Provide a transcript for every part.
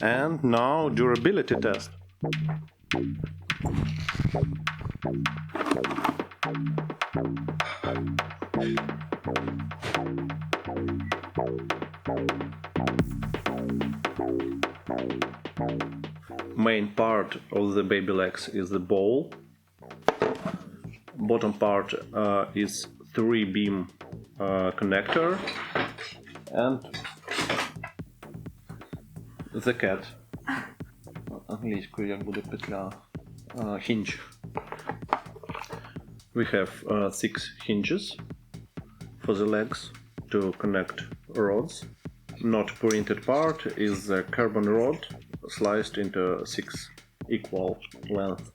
And now durability test. Main part of the baby legs is the ball. Bottom part is 3-beam connector and the cat. Англійською як буде петля? Hinge. We have 6 hinges for the legs to connect rods. Not printed part is the carbon rod sliced into 6 equal length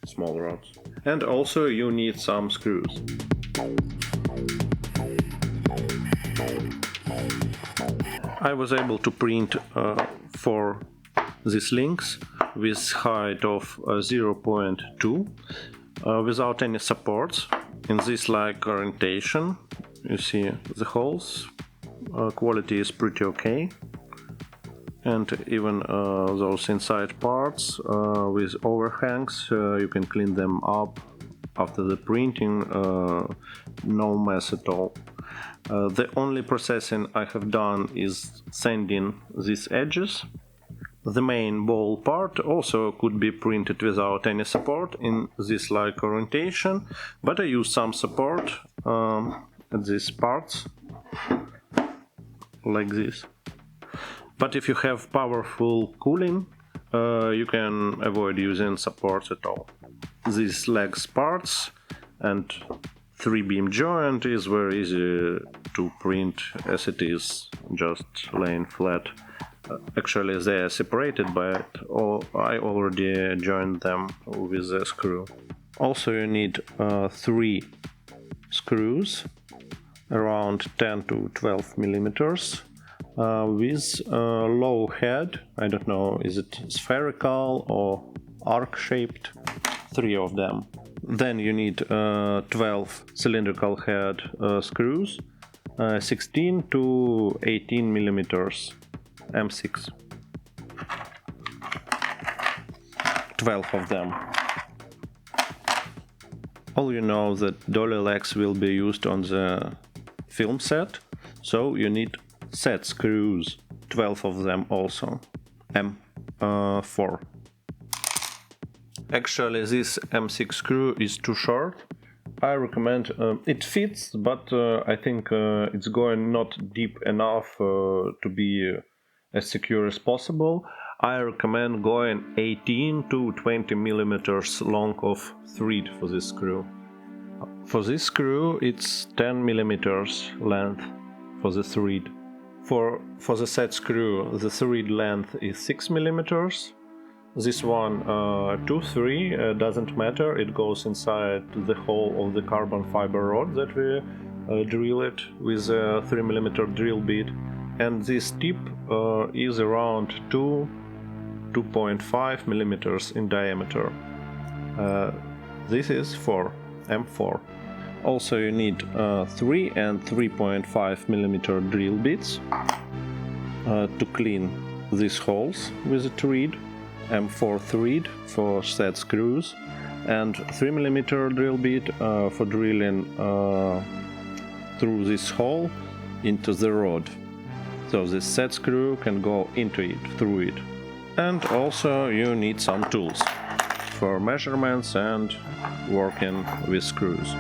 small rods. And also you need some screws. I was able to print 4 these links with height of 0.2 without any supports. In this like orientation, you see the holes. Quality is pretty okay. And even those inside parts with overhangs, you can clean them up after the printing, no mess at all. The only processing I have done is sanding these edges. The main ball part also could be printed without any support in this like orientation, but I use some support at these parts, like this. But if you have powerful cooling, you can avoid using supports at all. These legs parts and 3-beam joint is very easy to print as it is, just laying flat. Actually they are separated, but I already joined them with a screw. Also you need 3 screws around 10 to 12 millimeters with a low head. I don't know, is it spherical or arc shaped? 3 of them. Then you need 12 cylindrical head screws, 16 to 18 millimeters M6. 12 of them. All you know that dolly legs will be used on the film set, so you need set screws, 12 of them also, M4. Actually this M6 screw is too short. I recommend, it fits, but I think it's going not deep enough to be as secure as possible. I recommend going 18 to 20 millimeters long of thread for this screw. For this screw it's 10 millimeters length for the thread. For the set screw the thread length is 6 millimeters. This one 2, 3 doesn't matter, it goes inside the hole of the carbon fiber rod that we drill it with a 3 millimeter drill bit. And this tip is around 2.5 millimeters in diameter. This is for M4. Also you need 3 and 3.5 millimeter drill bits to clean these holes with the thread. M4 thread for set screws and 3 millimeter drill bit for drilling through this hole into the rod. So this set screw can go into it, through it. And also you need some tools for measurements and working with screws.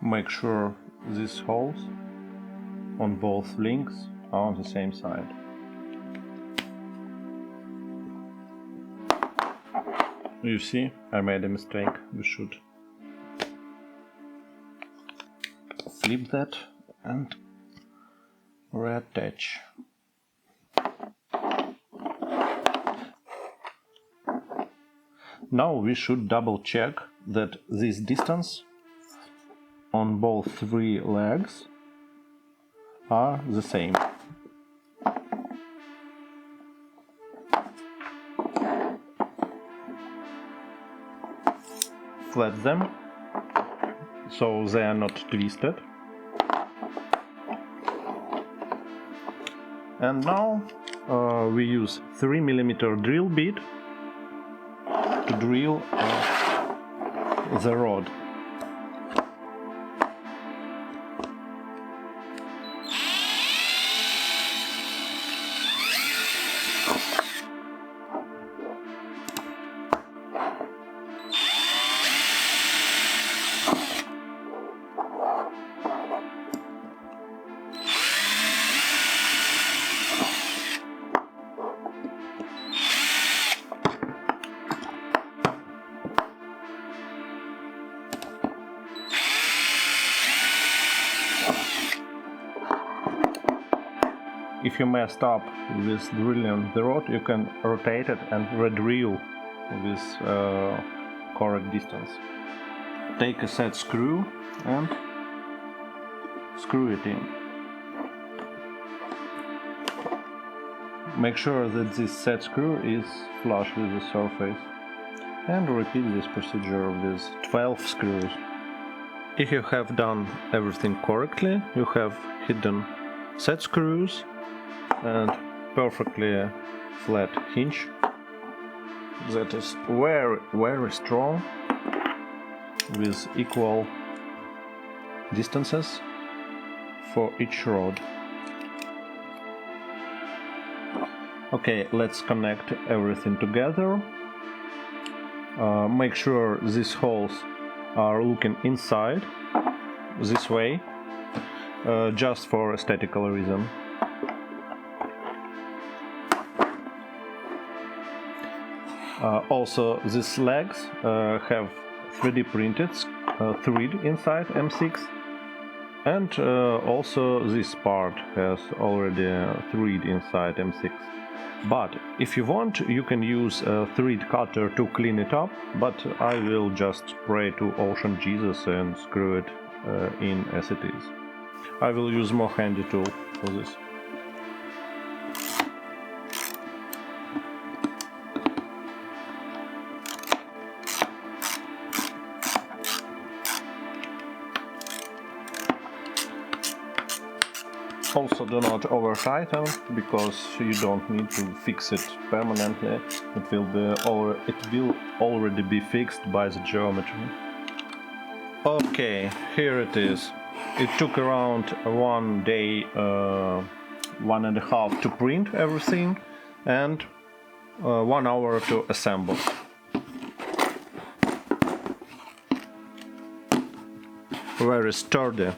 Make sure these holes on both links are on the same side. You see, I made a mistake. We should flip that and reattach. Now we should double check that this distance on both three legs are the same. Flat them so they are not twisted. And now we use 3mm drill bit to drill the rod. If you messed up with drilling the rod, you can rotate it and re-drill with correct distance. Take a set screw and screw it in. Make sure that this set screw is flush with the surface, and repeat this procedure with 12 screws. If you have done everything correctly, you have hidden set screws and perfectly flat hinge that is very strong with equal distances for each rod. Okay, let's connect everything together. Make sure these holes are looking inside this way, just for aesthetical reason. Also, these legs have 3D printed thread inside M6, and also this part has already thread inside M6. But if you want, you can use a thread cutter to clean it up, but I will just pray to Ocean Jesus and screw it in as it is. I will use more handy tool for this. Also, do not over tighten, because you don't need to fix it permanently. It will already be fixed by the geometry. Okay, here it is. It took around 1 day, 1.5 to print everything, and 1 hour to assemble. Very sturdy.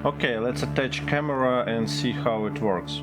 Okay, let's attach camera and see how it works.